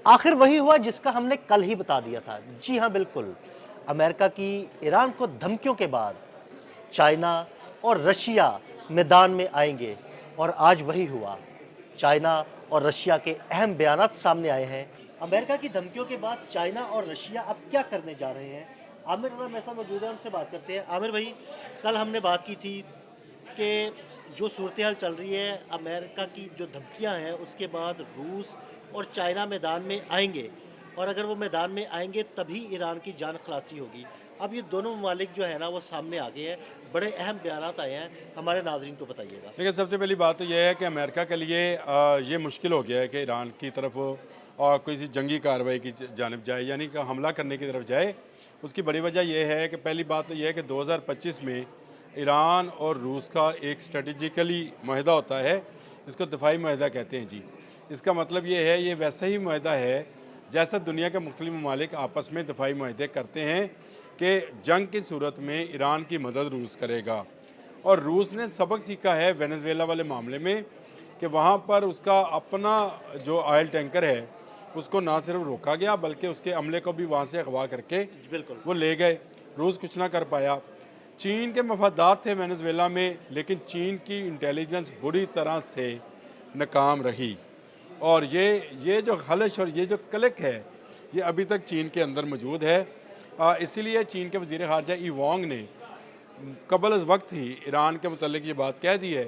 आखिर वही हुआ जिसका हमने कल ही बता दिया था। जी हाँ, बिल्कुल। अमेरिका की ईरान को धमकियों के बाद चाइना और रशिया मैदान में आएंगे और आज वही हुआ। चाइना और रशिया के अहम बयानात सामने आए हैं। अमेरिका की धमकियों के बाद चाइना और रशिया अब क्या करने जा रहे हैं? आमिर रज़ा मेरे साथ मौजूद है, उनसे बात करते हैं। आमिर भाई, कल हमने बात की थी कि जो सूरत हाल चल रही है, अमेरिका की जो धमकियां हैं, उसके बाद रूस और चाइना मैदान में आएंगे और अगर वो मैदान में आएंगे तभी ईरान की जान खलासी होगी। अब ये दोनों ममालिक जो है ना वो सामने आ गए हैं, बड़े अहम बयानात आए हैं, हमारे नाजरीन को बताइएगा। देखिए, सबसे पहली बात तो ये है कि अमेरिका के लिए ये मुश्किल हो गया है कि ईरान की तरफ किसी जंगी कार्रवाई की जानिब जाए, यानी कि हमला करने की तरफ जाए। उसकी बड़ी वजह यह है कि पहली बात तो यह है कि 2025 में ईरान और रूस का एक स्ट्रेटजिकली माहिदा होता है, इसको दिफाई माहिदा कहते हैं जी। इसका मतलब ये है, ये वैसा ही माहिदा है जैसा दुनिया के मुख्तलिफ ममालिक आपस में दिफाई माहिदे करते हैं कि जंग की सूरत में ईरान की मदद रूस करेगा। और रूस ने सबक सीखा है वेनेजुएला वाले मामले में कि वहाँ पर उसका अपना जो ऑयल टैंकर है उसको ना सिर्फ रोका गया बल्कि उसके अमले को भी वहाँ से अगवा करके जी, बिल्कुल। वो ले गए। रूस कुछ ना कर पाया। चीन के मफादात थे वेनेजुएला में, लेकिन चीन की इंटेलिजेंस बुरी तरह से नाकाम रही। और ये जो खलश और ये जो कलक है, ये अभी तक चीन के अंदर मौजूद है। इसीलिए चीन के वज़ीर ख़ारजा ई वांग ने कबल अज़ वक्त ही ईरान के मुतल्लिक़ ये बात कह दी है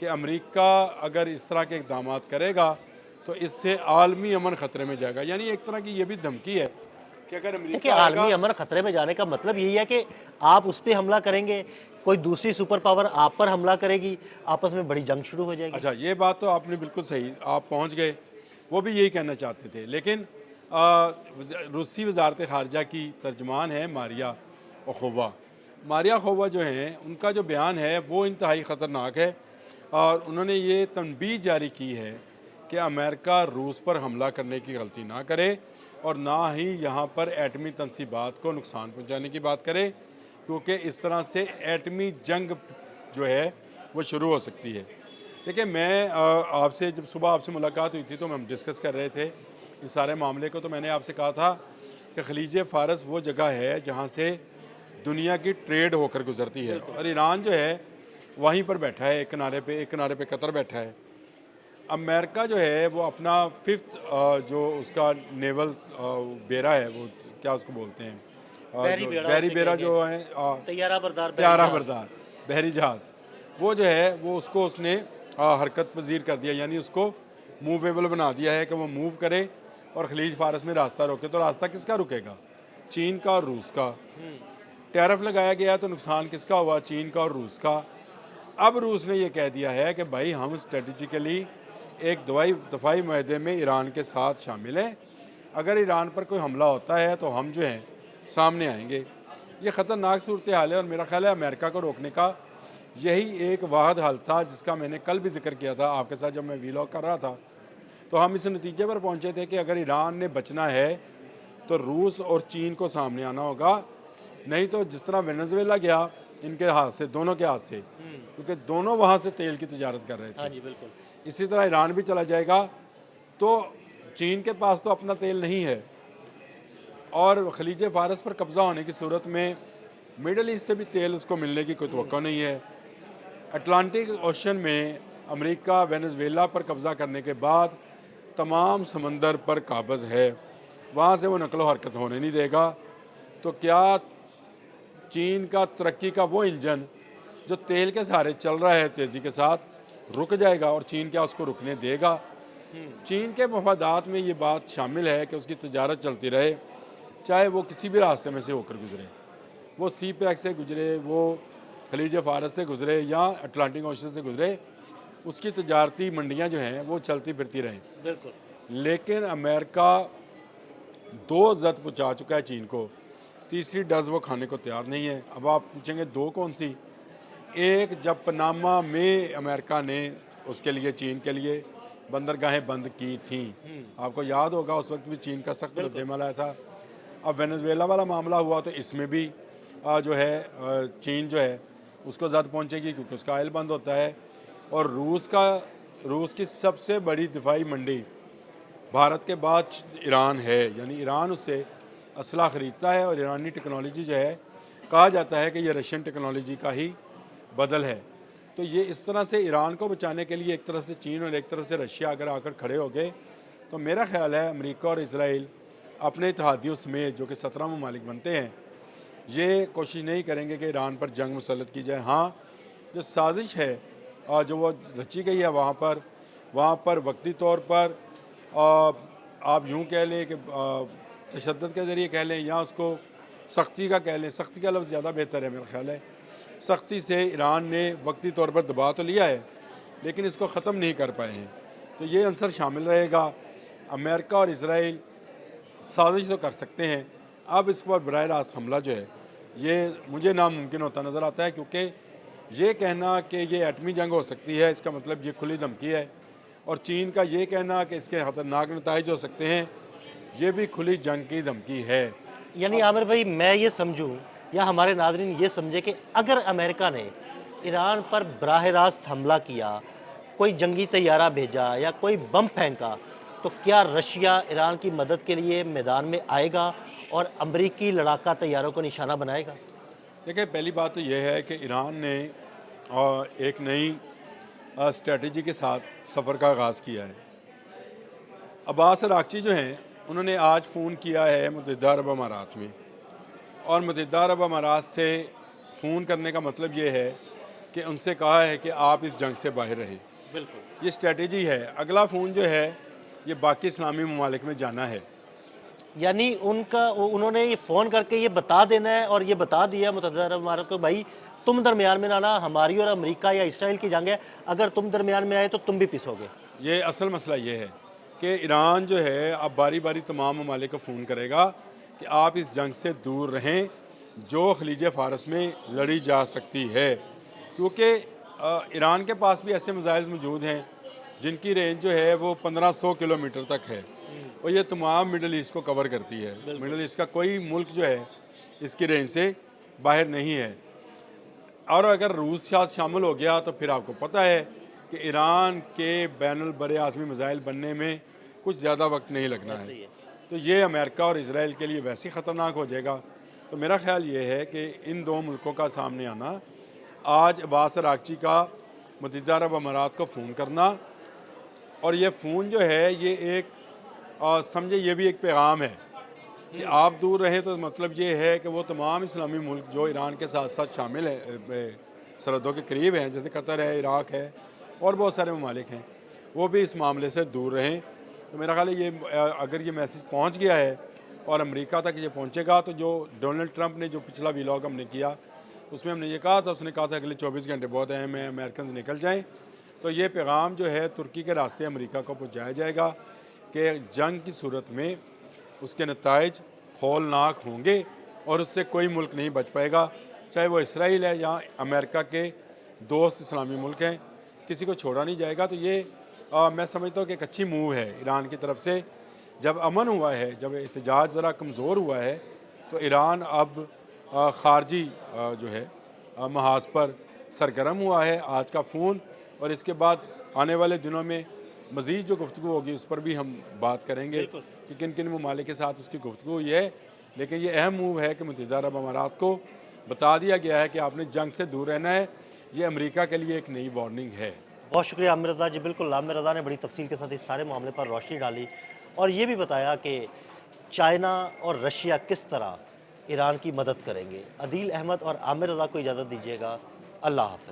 कि अमेरिका अगर इस तरह के इक़दाम करेगा तो इससे आलमी अमन ख़तरे में जाएगा। यानी एक तरह की ये भी धमकी है कि अगर देखिए, अमेरिका आलमी आएगा। अमन खतरे में जाने का मतलब यही है कि आप उस पे हमला करेंगे, कोई दूसरी सुपर पावर आप पर हमला करेगी, आपस में बड़ी जंग शुरू हो जाएगी। अच्छा, ये बात तो आपने बिल्कुल सही, आप पहुंच गए। वो भी यही कहना चाहते थे, लेकिन रूसी वजारत ख़ारजा की तर्जमान है मारिया अखोवा। मारिया अखोवा जो हैं, उनका जो बयान है वो इंतहाई ख़तरनाक है और उन्होंने ये तनबीह जारी की है कि अमेरिका रूस पर हमला करने की गलती ना करे और ना ही यहाँ पर एटमी तनसीबात को नुकसान पहुँचाने की बात करे, क्योंकि इस तरह से एटमी जंग जो है वो शुरू हो सकती है। देखिए, मैं आपसे जब सुबह आपसे मुलाकात हुई थी तो हम डिस्कस कर रहे थे इस सारे मामले को। तो मैंने आपसे कहा था कि खलीज फ़ारस वो जगह है जहाँ से दुनिया की ट्रेड होकर गुजरती है और ईरान जो है वहीं पर बैठा है, एक किनारे पे कतर बैठा है। अमेरिका जो है वो अपना फिफ्थ जो उसका नेवल बेरा है, वो क्या उसको बोलते हैं, बहरी जो बेड़ा बहरी उसे बेरा कहेंगे, जो है, तैयारा बरदार बहरी प्यारा जहाज। बरदार बहरी जहाज़, वो जो है वो उसको उसने हरकत पजीर कर दिया, यानी उसको मूवेबल बना दिया है कि वो मूव करे और खलीज फारस में रास्ता रोके। तो रास्ता किसका रुकेगा? चीन का और रूस का। टैरिफ लगाया गया तो नुकसान किसका हुआ? चीन का और रूस का। अब रूस ने यह कह दिया है कि भाई हम स्ट्रेटजिकली एक दफाई माहदे में ईरान के साथ शामिल हैं, अगर ईरान पर कोई हमला होता है तो हम जो हैं सामने आएंगे। ये ख़तरनाक सूरत हाल है और मेरा ख्याल है अमेरिका को रोकने का यही एक वाहद हल था जिसका मैंने कल भी जिक्र किया था आपके साथ जब मैं वीलॉग कर रहा था। तो हम इस नतीजे पर पहुंचे थे कि अगर ईरान ने बचना है तो रूस और चीन को सामने आना होगा, नहीं तो जिस तरह वेनेजुएला गया इनके हाथ से, दोनों के हाथ से, क्योंकि दोनों वहाँ से तेल की तजारत कर रहे हाँ थे। जी, बिल्कुल। इसी तरह ईरान भी चला जाएगा। तो चीन के पास तो अपना तेल नहीं है और खलीज फ़ारस पर कब्ज़ा होने की सूरत में मिडल ईस्ट से भी तेल उसको मिलने की कोई तवक्को नहीं है। अटलांटिक ओशन में अमेरिका वेनेजुएला पर कब्ज़ा करने के बाद तमाम समंदर पर काबज़ है, वहाँ से वो नकलो हरकत होने नहीं देगा। तो क्या चीन का तरक्की का वो इंजन जो तेल के सहारे चल रहा है तेज़ी के साथ रुक जाएगा और चीन क्या उसको रुकने देगा? चीन के मफादात में ये बात शामिल है कि उसकी तजारत चलती रहे, चाहे वो किसी भी रास्ते में से होकर गुजरे, वो सी पैक से गुजरे, वो खलीज फ़ारस से गुजरे या अटलांटिक ओशन से गुजरे, उसकी तजारती मंडियाँ जो हैं वो चलती फिरती रहें। बिल्कुल। लेकिन अमेरिका दो जद पहुँचा चुका है चीन को, तीसरी डज़ वो खाने को तैयार नहीं है। अब आप पूछेंगे दो कौन सी? एक, जब पनामा में अमेरिका ने उसके लिए, चीन के लिए बंदरगाहें बंद की थीं, आपको याद होगा उस वक्त भी चीन का सख्त बिल्कुल। रद्द-ए-अमल आया था। अब वेनेजुएला वाला मामला हुआ तो इसमें भी जो है चीन जो है उसको ज़्यादा पहुंचेगी क्योंकि उसका ऑयल बंद होता है। और रूस की सबसे बड़ी दिफाई मंडी भारत के बाद ईरान है, यानी ईरान उससे असला ख़रीदता है और ईरानी टेक्नोलॉजी जो है, कहा जाता है कि ये रशियन टेक्नोलॉजी का ही बदल है। तो ये इस तरह से ईरान को बचाने के लिए एक तरफ से चीन और एक तरफ से रशिया अगर आकर खड़े हो गए, तो मेरा ख्याल है अमेरिका और इसराइल अपने इत्तेहादियों समेत, जो कि 17 ममालिक बनते हैं, ये कोशिश नहीं करेंगे कि ईरान पर जंग मुसल्लत की जाए। हाँ, जो साजिश है जो वो रची गई है वहाँ पर वक्ती तौर पर आप यूँ कह लें कि तशद्दुद के ज़रिए कह लें या उसको सख्ती का कह लें, सख्ती का लफ्ज़ ज़्यादा बेहतर है मेरा ख्याल है। सख्ती से ईरान ने वक्ती तौर पर दबा तो लिया है, लेकिन इसको ख़त्म नहीं कर पाए हैं। तो ये अंसर शामिल रहेगा। अमेरिका और इसराइल साजिश तो कर सकते हैं, अब इस पर बराह रास्त हमला जो है ये मुझे नामुमकिन होता नज़र आता है, क्योंकि ये कहना कि ये एटमी जंग हो सकती है, इसका मतलब ये खुली धमकी है, और चीन का ये कहना कि इसके ख़तरनाक नताइज हो सकते हैं, ये भी खुली जंग की धमकी है। यानी आमिर भाई, मैं ये समझूं या हमारे नाज़रीन ये समझे कि अगर अमेरिका ने ईरान पर बराह रास्त हमला किया, कोई जंगी तैयारा भेजा या कोई बम फेंका, तो क्या रशिया ईरान की मदद के लिए मैदान में आएगा और अमरीकी लड़ाका तैयारों को निशाना बनाएगा? देखिए, पहली बात तो यह है कि ईरान ने एक नई स्ट्रेटजी के साथ सफ़र का आगाज़ किया है। अब्बास अरागची जो हैं, उन्होंने आज फ़ोन किया है मुत्तहिदा अरब अमारात में, और मुत्तहिदा अरब अमारात से फ़ोन करने का मतलब ये है कि उनसे कहा है कि आप इस जंग से बाहर रहें। बिल्कुल। ये स्ट्रेटजी है। अगला फ़ोन जो है ये बाकी इस्लामी ममालिक में जाना है। यानी उन्होंने ये फ़ोन करके ये बता देना है और ये बता दिया मुत्तहिदा अरब इमारात को, भाई तुम दरमियान में ना आना, हमारी और अमेरिका या इसराइल की जंग है, अगर तुम दरमियान में आए तो तुम भी पिसोगे। ये असल मसला ये है कि ईरान जो है अब बारी बारी तमाम ममालिक को फ़ोन करेगा कि आप इस जंग से दूर रहें जो खलीज फ़ारस में लड़ी जा सकती है, क्योंकि ईरान के पास भी ऐसे मिसाइल्स मौजूद हैं जिनकी रेंज जो है वो 1500 किलोमीटर तक है, और ये तमाम मिडल ईस्ट को कवर करती है। मिडल ईस्ट का कोई मुल्क जो है इसकी रेंज से बाहर नहीं है। और अगर रूस साथ शामिल हो गया तो फिर आपको पता है कि ईरान के बैनुल बर आज़मी मिसाइल बनने में कुछ ज़्यादा वक्त नहीं लगना है। तो ये अमेरिका और इसराइल के लिए वैसे ही ख़तरनाक हो जाएगा। तो मेरा ख्याल ये है कि इन दो मुल्कों का सामने आना, आज अब्बास अरागची का मुत्तहिदा अरब अमारात को फ़ोन करना, और ये फ़ोन जो है ये एक समझे ये भी एक पैगाम है कि आप दूर रहें, तो मतलब ये है कि वो तमाम इस्लामी मुल्क जो ईरान के साथ साथ शामिल है, सरहदों के करीब हैं, जैसे कतर है, इराक़ है और बहुत सारे ममालिक हैं, वो भी इस मामले से दूर रहें। तो मेरा ख्याल है ये अगर ये मैसेज पहुंच गया है और अमेरिका तक ये पहुंचेगा, तो जो डोनाल्ड ट्रंप ने जो पिछला व्लॉग हमने किया उसमें हमने ये कहा था, उसने कहा था अगले 24 घंटे बहुत अहम है, अमेरिकन निकल जाएँ। तो ये पैगाम जो है तुर्की के रास्ते अमेरिका को पहुँचाया जाएगा कि जंग की सूरत में उसके नताइज खौलनाक होंगे और उससे कोई मुल्क नहीं बच पाएगा, चाहे वो इसराइल है या अमेरिका के दोस्त इस्लामी मुल्क हैं, किसी को छोड़ा नहीं जाएगा। तो ये मैं समझता हूँ कि एक अच्छी मूव है ईरान की तरफ से। जब अमन हुआ है, जब एहतजाज ज़रा कमज़ोर हुआ है, तो ईरान अब ख़ारजी जो है महाज पर सरगर्म हुआ है। आज का फ़ोन और इसके बाद आने वाले दिनों में मज़ीद जो गुफ्तगू होगी उस पर भी हम बात करेंगे कि किन किन ममालिक के साथ उसकी गुफ्तगू हुई है। लेकिन ये अहम मूव है कि मुत्तहिदा अरब अमारात को बता दिया गया है कि आपने जंग से दूर रहना है। ये अमेरिका के लिए एक नई वार्निंग है। बहुत शुक्रिया आमिर रज़ा जी। बिल्कुल, आमिर रज़ा ने बड़ी तफसील के साथ इस सारे मामले पर रोशनी डाली और ये भी बताया कि चाइना और रशिया किस तरह ईरान की मदद करेंगे। अदील अहमद और आमिर रज़ा को इजाज़त दीजिएगा। अल्लाह हाफ़िज़।